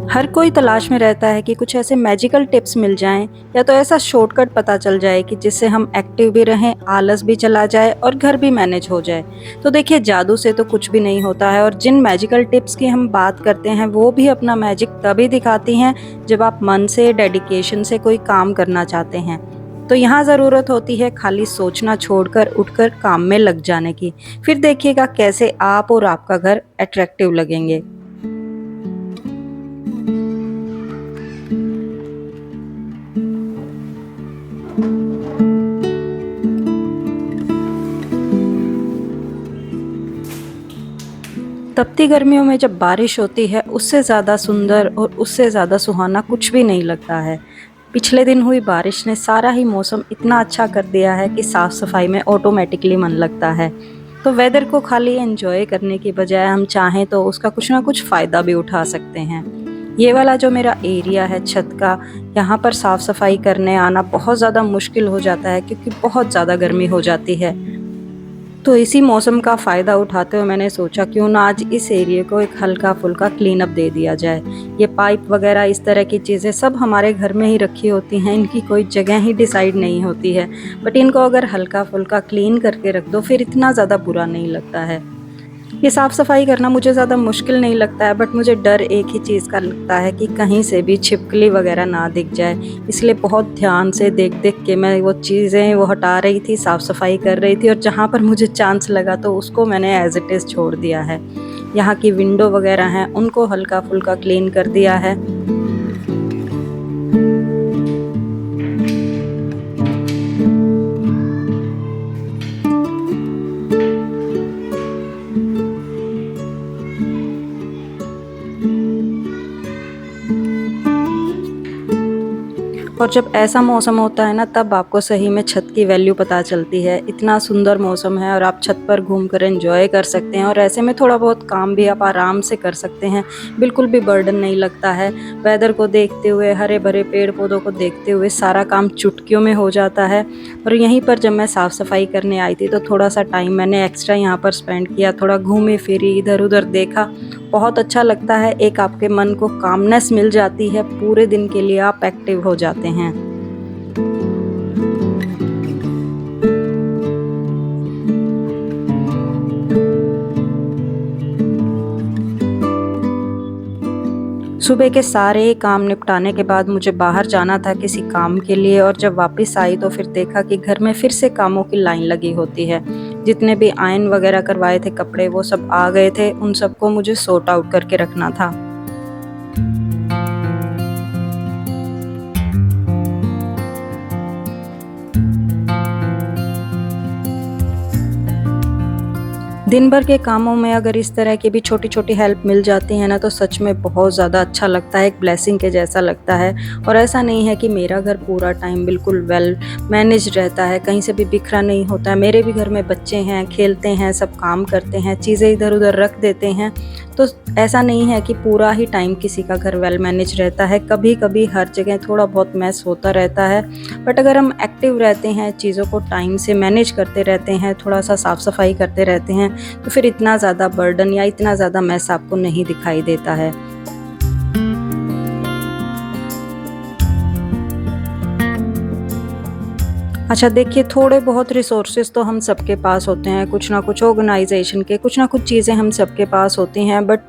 हर कोई तलाश में रहता है कि कुछ ऐसे मैजिकल टिप्स मिल जाएं या तो ऐसा शॉर्टकट पता चल जाए कि जिससे हम एक्टिव भी रहें, आलस भी चला जाए और घर भी मैनेज हो जाए। तो देखिए, जादू से तो कुछ भी नहीं होता है और जिन मैजिकल टिप्स की हम बात करते हैं वो भी अपना मैजिक तभी दिखाती हैं जब आप मन से, डेडिकेशन से कोई काम करना चाहते हैं। तो यहाँ ज़रूरत होती है खाली सोचना छोड़कर उठकर काम में लग जाने की। फिर देखिएगा कैसे आप और आपका घर अट्रैक्टिव लगेंगे। तपती गर्मियों में जब बारिश होती है उससे ज़्यादा सुंदर और उससे ज़्यादा सुहाना कुछ भी नहीं लगता है। पिछले दिन हुई बारिश ने सारा ही मौसम इतना अच्छा कर दिया है कि साफ़ सफाई में ऑटोमेटिकली मन लगता है। तो वेदर को खाली एंजॉय करने की बजाय हम चाहें तो उसका कुछ ना कुछ फ़ायदा भी उठा सकते हैं। ये वाला जो मेरा एरिया है छत का, यहाँ पर साफ़ सफाई करने आना बहुत ज़्यादा मुश्किल हो जाता है क्योंकि बहुत ज़्यादा गर्मी हो जाती है। तो इसी मौसम का फ़ायदा उठाते हुए मैंने सोचा क्यों ना आज इस एरिया को एक हल्का-फुल्का क्लीन अप दे दिया जाए। ये पाइप वगैरह इस तरह की चीज़ें सब हमारे घर में ही रखी होती हैं, इनकी कोई जगह ही डिसाइड नहीं होती है। बट इनको अगर हल्का-फुल्का क्लीन करके रख दो फिर इतना ज़्यादा बुरा नहीं लगता है। ये साफ़-सफ़ाई करना मुझे ज़्यादा मुश्किल नहीं लगता है, बट मुझे डर एक ही चीज़ का लगता है कि कहीं से भी छिपकली वगैरह ना दिख जाए। इसलिए बहुत ध्यान से देख-देख के मैं वो चीज़ें वो हटा रही थी, साफ़-सफ़ाई कर रही थी और जहाँ पर मुझे चांस लगा तो उसको मैंने एज़ इट इज़ छोड़ दिया है। यहाँ की विंडो वगैरह हैं, उनको हल्का-फुल्का क्लीन कर दिया है। और जब ऐसा मौसम होता है ना तब आपको सही में छत की वैल्यू पता चलती है। इतना सुंदर मौसम है और आप छत पर घूमकर एंजॉय कर सकते हैं और ऐसे में थोड़ा बहुत काम भी आप आराम से कर सकते हैं। बिल्कुल भी बर्डन नहीं लगता है। वेदर को देखते हुए, हरे भरे पेड़ पौधों को देखते हुए सारा काम चुटकियों में हो जाता है। और यहीं पर जब मैं साफ़ सफाई करने आई थी तो थोड़ा सा टाइम मैंने एक्स्ट्रा यहाँ पर स्पेंड किया, थोड़ा घूमी फिरी, इधर उधर देखा। बहुत अच्छा लगता है, एक आपके मन को कामनेस मिल जाती है, पूरे दिन के लिए आप एक्टिव हो जाते हैं। सुबह के सारे काम निपटाने के बाद मुझे बाहर जाना था किसी काम के लिए और जब वापस आई तो फिर देखा कि घर में फिर से कामों की लाइन लगी होती है। जितने भी आयरन वगैरह करवाए थे कपड़े वो सब आ गए थे, उन सबको मुझे सॉर्ट आउट करके रखना था। दिन भर के कामों में अगर इस तरह की भी छोटी-छोटी हेल्प मिल जाती है ना तो सच में बहुत ज़्यादा अच्छा लगता है, एक ब्लेसिंग के जैसा लगता है। और ऐसा नहीं है कि मेरा घर पूरा टाइम बिल्कुल वेल मैनेज रहता है, कहीं से भी बिखरा नहीं होता है। मेरे भी घर में बच्चे हैं, खेलते हैं, सब काम करते हैं, चीज़ें इधर-उधर रख देते हैं। तो ऐसा नहीं है कि पूरा ही टाइम किसी का घर वेल मैनेज रहता है, कभी-कभी हर जगह थोड़ा बहुत मैस होता रहता है। बट अगर हम एक्टिव रहते हैं, चीज़ों को टाइम से मैनेज करते रहते हैं, थोड़ा-सा साफ-सफाई करते रहते हैं तो फिर इतना ज़्यादा बर्डन या इतना ज़्यादा मैस आपको नहीं दिखाई देता है। अच्छा देखिए, थोड़े बहुत रिसोर्सेज तो हम सबके पास होते हैं, कुछ ना कुछ ऑर्गेनाइजेशन के, कुछ ना कुछ चीज़ें हम सबके पास होती हैं, बट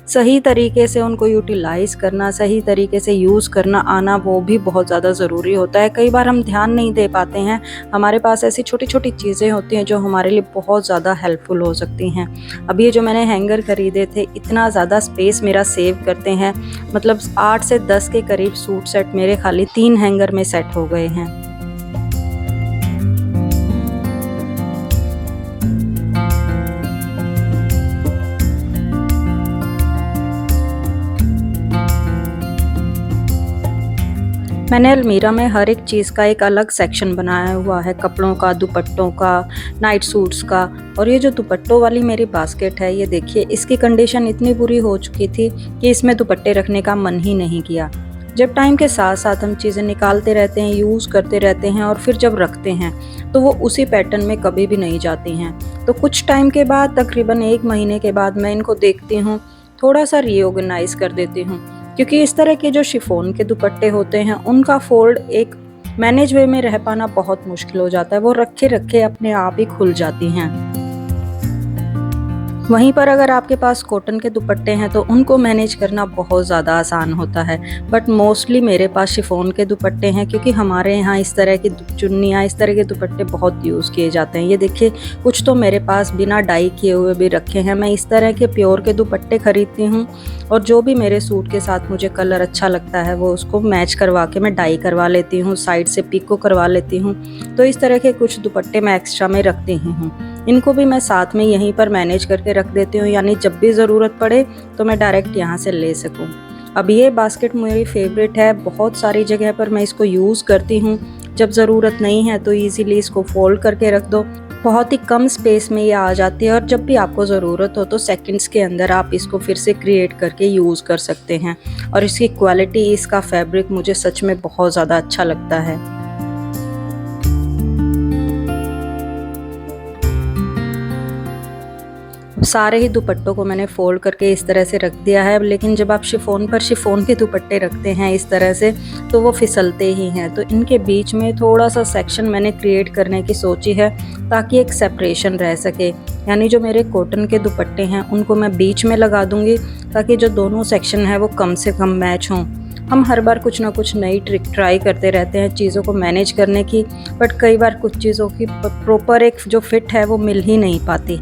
सही तरीके से उनको यूटिलाइज़ करना, सही तरीके से यूज़ करना आना वो भी बहुत ज़्यादा ज़रूरी होता है। कई बार हम ध्यान नहीं दे पाते हैं, हमारे पास ऐसी छोटी-छोटी चीज़ें होती हैं जो हमारे लिए बहुत ज़्यादा हेल्पफुल हो सकती हैं। अब ये जो मैंने हैंगर खरीदे थे इतना ज़्यादा स्पेस मेरा सेव करते हैं, मतलब 8 से 10 के करीब सूट सेट मेरे खाली 3 हैंगर में सेट हो गए हैं। मैंने अलमीरा में हर एक चीज़ का एक अलग सेक्शन बनाया हुआ है, कपड़ों का, दुपट्टों का, नाइट सूट्स का। और ये जो दुपट्टों वाली मेरी बास्केट है, ये देखिए इसकी कंडीशन इतनी बुरी हो चुकी थी कि इसमें दुपट्टे रखने का मन ही नहीं किया। जब टाइम के साथ साथ हम चीज़ें निकालते रहते हैं, यूज़ करते रहते हैं और फिर जब रखते हैं तो वो उसी पैटर्न में कभी भी नहीं जाती हैं। तो कुछ टाइम के बाद, तकरीबन 1 महीने के बाद मैं इनको देखती हूँ, थोड़ा सा रीऑर्गेनाइज़ कर देती हूँ। क्योंकि इस तरह के जो शिफॉन के दुपट्टे होते हैं उनका फोल्ड एक मैनेज वे में रह पाना बहुत मुश्किल हो जाता है, वो रखे रखे अपने आप ही खुल जाती हैं। वहीं पर अगर आपके पास कॉटन के दुपट्टे हैं तो उनको मैनेज करना बहुत ज़्यादा आसान होता है, बट मोस्टली मेरे पास शिफॉन के दुपट्टे हैं क्योंकि हमारे यहाँ इस तरह की चुन्नियाँ, इस तरह के दुपट्टे बहुत यूज़ किए जाते हैं। ये देखिए, कुछ तो मेरे पास बिना डाई किए हुए भी रखे हैं। मैं इस तरह के प्योर के दुपट्टे खरीदती हूँ और जो भी मेरे सूट के साथ मुझे कलर अच्छा लगता है वो उसको मैच करवा के मैं डाई करवा लेती हूँ, साइड से पिको करवा लेती हूँ। तो इस तरह के कुछ दुपट्टे मैं एक्स्ट्रा में रखती ही हूँ। इनको भी मैं साथ में यहीं पर मैनेज करके रख देती हूँ, यानी जब भी ज़रूरत पड़े तो मैं डायरेक्ट यहाँ से ले सकूँ। अब ये बास्केट मेरी फेवरेट है, बहुत सारी जगह पर मैं इसको यूज़ करती हूँ। जब ज़रूरत नहीं है तो इजीली इसको फोल्ड करके रख दो, बहुत ही कम स्पेस में ये आ जाती है और जब भी आपको ज़रूरत हो तो सेकंड्स के अंदर आप इसको फिर से क्रिएट करके यूज़ कर सकते हैं। और इसकी क्वालिटी, इसका फैब्रिक मुझे सच में बहुत ज़्यादा अच्छा लगता है। सारे ही दुपट्टों को मैंने फोल्ड करके इस तरह से रख दिया है, लेकिन जब आप शिफॉन पर शिफॉन के दुपट्टे रखते हैं इस तरह से तो वो फिसलते ही हैं। तो इनके बीच में थोड़ा सा सेक्शन मैंने क्रिएट करने की सोची है ताकि एक सेपरेशन रह सके, यानी जो मेरे कॉटन के दुपट्टे हैं उनको मैं बीच में लगा दूंगी ताकि जो दोनों सेक्शन है वो कम से कम मैच हों। हम हर बार कुछ ना कुछ नई ट्रिक ट्राई करते रहते हैं चीज़ों को मैनेज करने की, बट कई बार कुछ चीज़ों की प्रॉपर एक जो फिट है वो मिल ही नहीं पाती।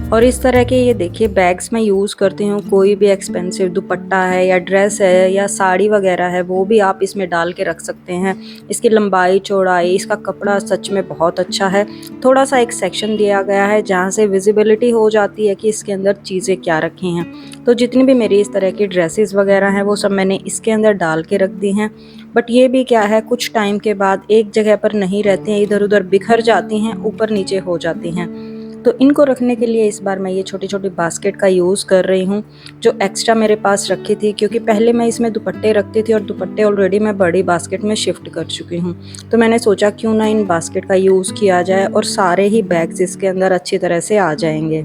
और इस तरह के ये देखिए बैग्स मैं यूज़ करती हूँ, कोई भी एक्सपेंसिव दुपट्टा है या ड्रेस है या साड़ी वगैरह है वो भी आप इसमें डाल के रख सकते हैं। इसकी लंबाई चौड़ाई, इसका कपड़ा सच में बहुत अच्छा है। थोड़ा सा एक सेक्शन दिया गया है जहाँ से विजिबिलिटी हो जाती है कि इसके अंदर चीज़ें क्या रखी हैं। तो जितनी भी मेरी इस तरह की ड्रेसेस वगैरह हैं वो सब मैंने इसके अंदर डाल के रख दी हैं। बट ये भी क्या है, कुछ टाइम के बाद एक जगह पर नहीं रहती हैं, इधर उधर बिखर जाती हैं, ऊपर नीचे हो जाती हैं। तो इनको रखने के लिए इस बार मैं ये छोटी छोटी बास्केट का यूज़ कर रही हूँ जो एक्स्ट्रा मेरे पास रखी थी, क्योंकि पहले मैं इसमें दुपट्टे रखती थी और दुपट्टे ऑलरेडी मैं बड़ी बास्केट में शिफ्ट कर चुकी हूँ। तो मैंने सोचा क्यों ना इन बास्केट का यूज़ किया जाए और सारे ही बैग्स इसके अंदर अच्छी तरह से आ जाएंगे।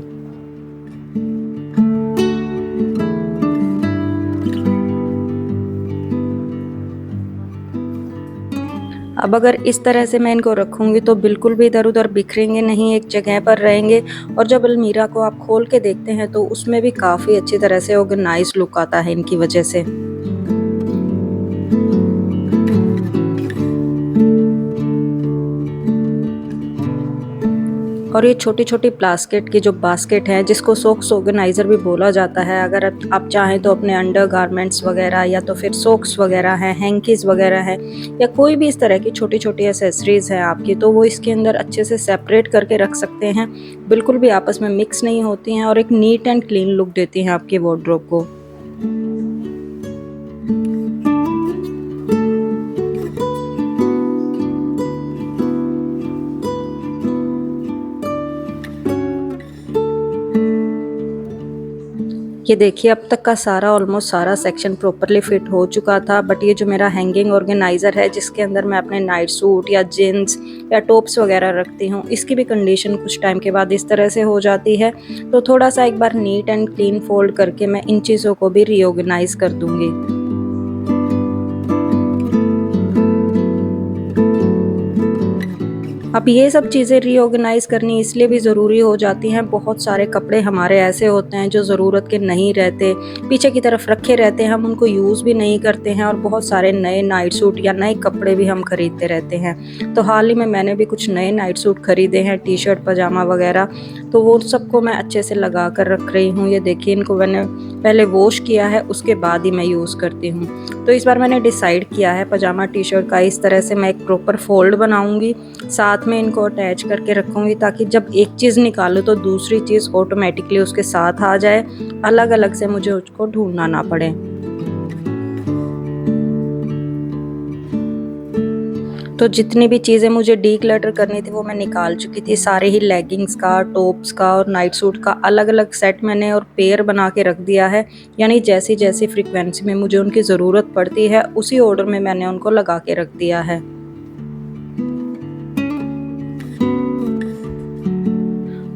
अब अगर इस तरह से मैं इनको रखूँगी तो बिल्कुल भी इधर उधर बिखरेंगे नहीं, एक जगह पर रहेंगे। और जब अलमीरा को आप खोल के देखते हैं तो उसमें भी काफ़ी अच्छी तरह से ऑर्गेनाइज लुक आता है इनकी वजह से। और ये छोटी छोटी प्लास्केट की जो बास्केट है जिसको सॉक्स ऑर्गेनाइज़र भी बोला जाता है, अगर आप चाहें तो अपने अंडर गारमेंट्स वगैरह या तो फिर सॉक्स वगैरह हैं, हैंकीज़ वगैरह है या कोई भी इस तरह की छोटी छोटी एसेसरीज़ है आपकी, तो वो इसके अंदर अच्छे से सेपरेट करके रख सकते हैं। बिल्कुल भी आपस में मिक्स नहीं होती हैं और एक नीट एंड क्लीन लुक देती हैं आपके वार्डरोब को। ये देखिए, अब तक का सारा ऑलमोस्ट सारा सेक्शन प्रॉपरली फिट हो चुका था, बट ये जो मेरा हैंगिंग ऑर्गेनाइज़र है जिसके अंदर मैं अपने नाइट सूट या जीन्स या टॉप्स वगैरह रखती हूँ, इसकी भी कंडीशन कुछ टाइम के बाद इस तरह से हो जाती है। तो थोड़ा सा एक बार नीट एंड क्लीन फोल्ड करके मैं इन चीज़ों को भी रीऑर्गेनाइज कर दूँगी। अब ये सब चीज़ें रीऑर्गेनाइज़ करनी इसलिए भी ज़रूरी हो जाती हैं, बहुत सारे कपड़े हमारे ऐसे होते हैं जो ज़रूरत के नहीं रहते, पीछे की तरफ रखे रहते हैं, हम उनको यूज़ भी नहीं करते हैं और बहुत सारे नए नाइट सूट या नए कपड़े भी हम खरीदते रहते हैं। तो हाल ही में मैंने भी कुछ नए नाइट सूट खरीदे हैं, टी शर्ट पजामा वगैरह, तो वो सबको मैं अच्छे से लगा कर रख रही हूँ। ये देखिए, इनको मैंने पहले वॉश किया है उसके बाद ही मैं यूज़ करती हूँ। तो इस बार मैंने डिसाइड किया है पजामा टी शर्ट का इस तरह से मैं एक प्रॉपर फोल्ड बनाऊँगी, साथ में इनको अटैच करके रखूँगी ताकि जब एक चीज़ निकालो तो दूसरी चीज़ ऑटोमेटिकली उसके साथ आ जाए, अलग अलग से मुझे उसको ढूंढना ना पड़े। तो जितनी भी चीज़ें मुझे डीक्लटर करनी थी वो मैं निकाल चुकी थी, सारे ही लेगिंग्स का, टॉप्स का और नाइट सूट का अलग अलग सेट मैंने और पेयर बना के रख दिया है, यानी जैसी जैसी फ्रीक्वेंसी में मुझे उनकी ज़रूरत पड़ती है उसी ऑर्डर में मैंने उनको लगा के रख दिया है।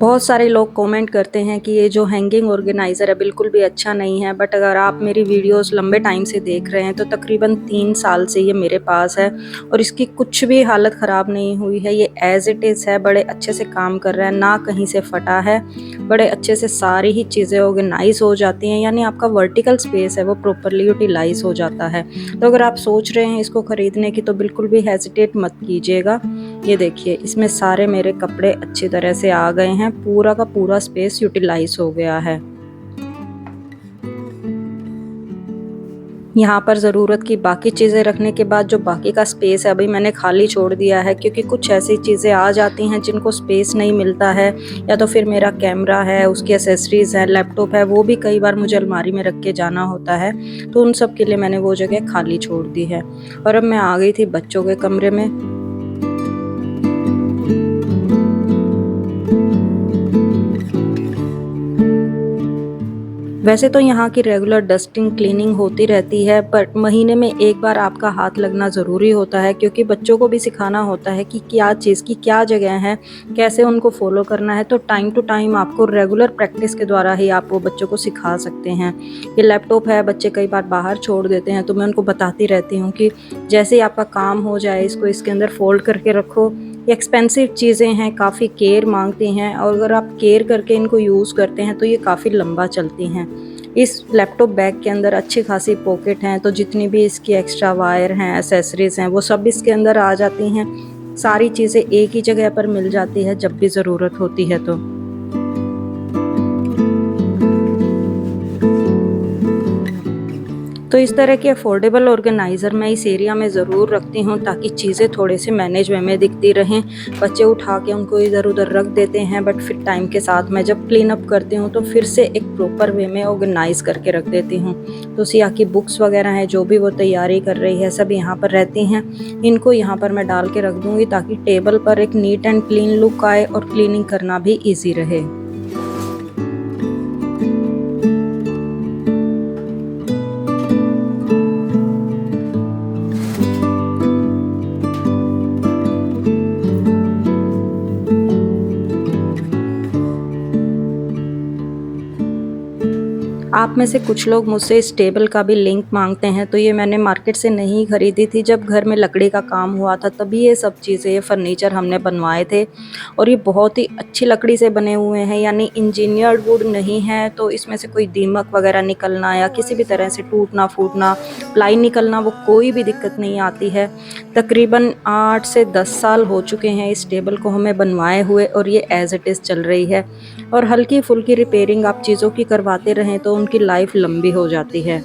बहुत सारे लोग कमेंट करते हैं कि ये जो हैंगिंग ऑर्गेनाइज़र है बिल्कुल भी अच्छा नहीं है, बट अगर आप मेरी वीडियोस लंबे टाइम से देख रहे हैं तो तकरीबन 3 साल से ये मेरे पास है और इसकी कुछ भी हालत ख़राब नहीं हुई है। ये एज़ इट इज़ है, बड़े अच्छे से काम कर रहा है, ना कहीं से फटा है, बड़े अच्छे से सारी ही चीज़ें ऑर्गेनाइज़ हो जाती हैं, यानी आपका वर्टिकल स्पेस है वो प्रॉपरली यूटिलाइज़ हो जाता है। तो अगर आप सोच रहे हैं इसको ख़रीदने की तो बिल्कुल भी हेजिटेट मत कीजिएगा। ये देखिए, इसमें सारे मेरे कपड़े अच्छी तरह से आ गए हैं, पूरा का पूरा स्पेस यूटिलाइज हो गया है। यहाँ पर ज़रूरत की बाकी चीज़ें रखने के बाद जो बाकी का स्पेस है अभी मैंने खाली छोड़ दिया है, क्योंकि कुछ ऐसी चीज़ें आ जाती हैं जिनको स्पेस नहीं मिलता है, या तो फिर मेरा कैमरा है, उसकी एसेसरीज़ है, लैपटॉप है, वो भी कई बार मुझे अलमारी में रख के जाना होता है, तो उन सब के लिए मैंने वो जगह खाली छोड़ दी है। और अब मैं आ गई थी बच्चों के कमरे में। वैसे तो यहाँ की रेगुलर डस्टिंग क्लीनिंग होती रहती है, पर महीने में एक बार आपका हाथ लगना ज़रूरी होता है, क्योंकि बच्चों को भी सिखाना होता है कि क्या चीज़ की क्या जगह है, कैसे उनको फॉलो करना है। तो टाइम टू टाइम आपको रेगुलर प्रैक्टिस के द्वारा ही आप वो बच्चों को सिखा सकते हैं। ये लैपटॉप है, बच्चे कई बार बाहर छोड़ देते हैं, तो मैं उनको बताती रहती हूँ कि जैसे ही आपका काम हो जाए इसको इसके अंदर फोल्ड करके रखो। ये एक्सपेंसिव चीज़ें हैं, काफ़ी केयर मांगती हैं, और अगर आप केयर करके इनको यूज़ करते हैं तो ये काफ़ी लंबा चलती हैं। इस लैपटॉप बैग के अंदर अच्छी खासी पॉकेट हैं, तो जितनी भी इसकी एक्स्ट्रा वायर हैं, एसेसरीज़ हैं, वो सब इसके अंदर आ जाती हैं। सारी चीज़ें एक ही जगह पर मिल जाती है जब भी ज़रूरत होती है तो। तो इस तरह के अफोर्डेबल ऑर्गेनाइज़र मैं इस एरिया में ज़रूर रखती हूँ, ताकि चीज़ें थोड़े से मैनेज वे में दिखती रहें। बच्चे उठा के उनको इधर उधर रख देते हैं, बट फिर टाइम के साथ मैं जब क्लीन अप करती हूँ तो फिर से एक प्रॉपर वे में ऑर्गेनाइज़ करके रख देती हूँ। तो सिया की बुक्स वगैरह हैं, जो भी वो तैयारी कर रही है, सब यहाँ पर रहती हैं। इनको यहाँ पर मैं डाल के रख दूँगी ताकि टेबल पर एक नीट एंड क्लीन लुक आए और क्लीनिंग करना भी ईजी रहे। आप में से कुछ लोग मुझसे इस टेबल का भी लिंक मांगते हैं, तो ये मैंने मार्केट से नहीं खरीदी थी। जब घर में लकड़ी का काम हुआ था तभी ये सब चीज़ें, ये फर्नीचर हमने बनवाए थे, और ये बहुत ही अच्छी लकड़ी से बने हुए हैं, यानी इंजीनियर्ड वुड नहीं है, तो इसमें से कोई दीमक वगैरह निकलना या किसी भी तरह से टूटना फूटना, प्लाई निकलना, वो कोई भी दिक्कत नहीं आती है। तकरीबन 8 से 10 साल हो चुके हैं इस टेबल को हमें बनवाए हुए, और ये एज़ इट इज़ चल रही है। और हल्की फुल्की रिपेयरिंग आप चीज़ों की करवाते रहें तो उनकी लाइफ लंबी हो जाती है।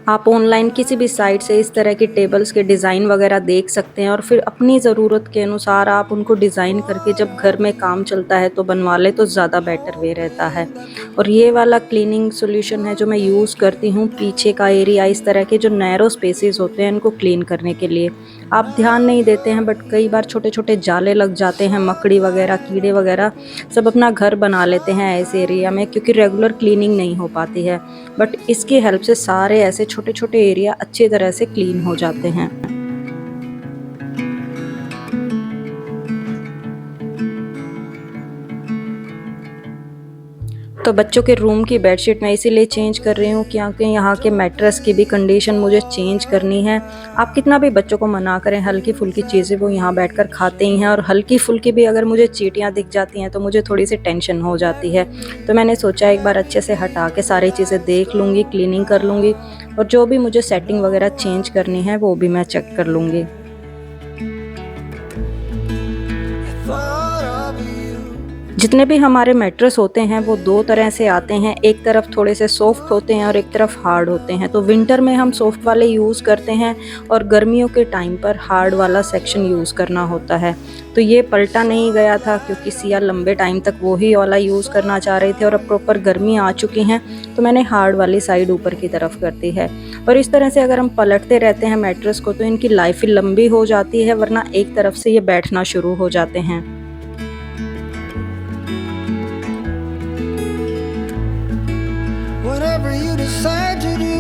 आप ऑनलाइन किसी भी साइट से इस तरह की टेबल्स के डिज़ाइन वगैरह देख सकते हैं, और फिर अपनी ज़रूरत के अनुसार आप उनको डिज़ाइन करके जब घर में काम चलता है तो बनवा लें, तो ज़्यादा बेटर वे रहता है। और ये वाला क्लीनिंग सॉल्यूशन है जो मैं यूज़ करती हूँ, पीछे का एरिया, इस तरह के जो नैरो स्पेसेस होते हैं इनको क्लीन करने के लिए। आप ध्यान नहीं देते हैं, बट कई बार छोटे छोटे जाले लग जाते हैं, मकड़ी वगैरह, कीड़े वगैरह सब अपना घर बना लेते हैं ऐसे एरिया में, क्योंकि रेगुलर क्लीनिंग नहीं हो पाती है। बट इसकी हेल्प से सारे ऐसे छोटे छोटे एरिया अच्छी तरह से क्लीन हो जाते हैं। तो बच्चों के रूम की बेडशीट मैं इसीलिए चेंज कर रही हूँ क्योंकि यहाँ के मैट्रेस की भी कंडीशन मुझे चेंज करनी है। आप कितना भी बच्चों को मना करें, हल्की फुल्की चीज़ें वो यहाँ बैठकर खाते ही हैं, और हल्की फुल्की भी अगर मुझे चींटियाँ दिख जाती हैं तो मुझे थोड़ी सी टेंशन हो जाती है। तो मैंने सोचा एक बार अच्छे से हटा के सारी चीज़ें देख लूँगी, क्लीनिंग कर लूँगी, और जो भी मुझे सेटिंग वगैरह चेंज करनी है वो भी मैं चेक कर लूँगी। जितने भी हमारे मैट्रेस होते हैं वो दो तरह से आते हैं, एक तरफ थोड़े से सॉफ्ट होते हैं और एक तरफ हार्ड होते हैं। तो विंटर में हम सॉफ्ट वाले यूज़ करते हैं, और गर्मियों के टाइम पर हार्ड वाला सेक्शन यूज़ करना होता है। तो ये पलटा नहीं गया था, क्योंकि सिया लंबे टाइम तक वही वाला यूज़ करना चाह रहे थे, और अब प्रॉपर गर्मी आ चुकी हैं तो मैंने हार्ड वाली साइड ऊपर की तरफ कर दी है। और इस तरह से अगर हम पलटते रहते हैं मैट्रेस को तो इनकी लाइफ ही लंबी हो जाती है, वरना एक तरफ से ये बैठना शुरू हो जाते हैं। Whatever you decide to do,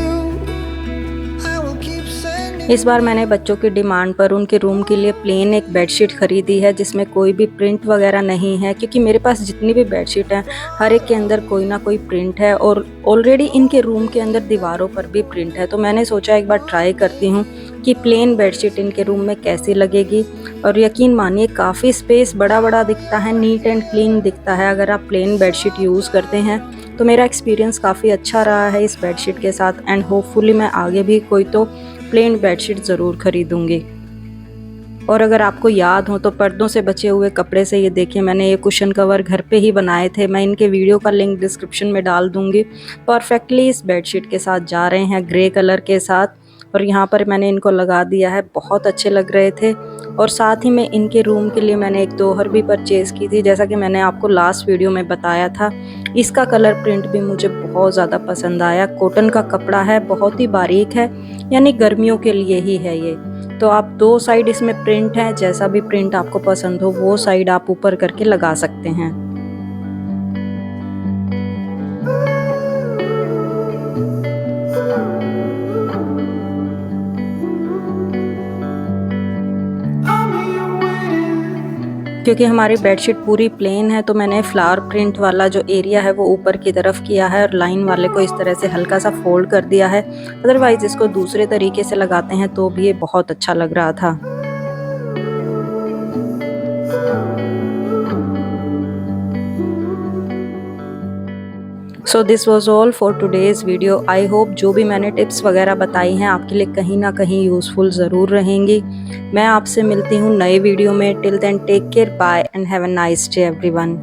I will keep sending इस बार मैंने बच्चों की डिमांड पर उनके रूम के लिए प्लेन एक बेडशीट खरीदी है जिसमें कोई भी प्रिंट वगैरह नहीं है, क्योंकि मेरे पास जितनी भी बेडशीट हैं हर एक के अंदर कोई ना कोई प्रिंट है और ऑलरेडी इनके रूम के अंदर दीवारों पर भी प्रिंट है। तो मैंने सोचा एक बार ट्राई करती हूँ कि प्लेन बेडशीट इनके रूम में कैसी लगेगी। और यकीन मानिए काफ़ी स्पेस बड़ा दिखता है, नीट एंड क्लीन दिखता है अगर आप प्लेन बेडशीट यूज़ करते हैं। तो मेरा एक्सपीरियंस काफ़ी अच्छा रहा है इस बेडशीट के साथ एंड होपफुली मैं आगे भी कोई तो प्लेन बेडशीट ज़रूर खरीदूंगी। और अगर आपको याद हो तो पर्दों से बचे हुए कपड़े से ये देखिए मैंने ये कुशन कवर घर पे ही बनाए थे। मैं इनके वीडियो का लिंक डिस्क्रिप्शन में डाल दूंगी। परफेक्टली इस बेडशीट के साथ जा रहे हैं ग्रे कलर के साथ, और यहाँ पर मैंने इनको लगा दिया है, बहुत अच्छे लग रहे थे। और साथ ही में इनके रूम के लिए मैंने एक दोहर भी परचेज़ की थी, जैसा कि मैंने आपको लास्ट वीडियो में बताया था। इसका कलर प्रिंट भी मुझे बहुत ज़्यादा पसंद आया। कॉटन का कपड़ा है, बहुत ही बारीक है, यानी गर्मियों के लिए ही है ये। तो आप 2 साइड इसमें प्रिंट है, जैसा भी प्रिंट आपको पसंद हो वो साइड आप ऊपर करके लगा सकते हैं। क्योंकि हमारी बेडशीट पूरी प्लेन है तो मैंने फ्लावर प्रिंट वाला जो एरिया है वो ऊपर की तरफ किया है और लाइन वाले को इस तरह से हल्का सा फोल्ड कर दिया है। अदरवाइज इसको दूसरे तरीके से लगाते हैं तो भी ये बहुत अच्छा लग रहा था। So this was all for today's video. I hope जो भी मैंने टिप्स वगैरह बताई हैं आपके लिए कहीं ना कहीं यूज़फुल ज़रूर रहेंगी। मैं आपसे मिलती हूँ नए वीडियो में। Till then take care, bye and have a nice day everyone.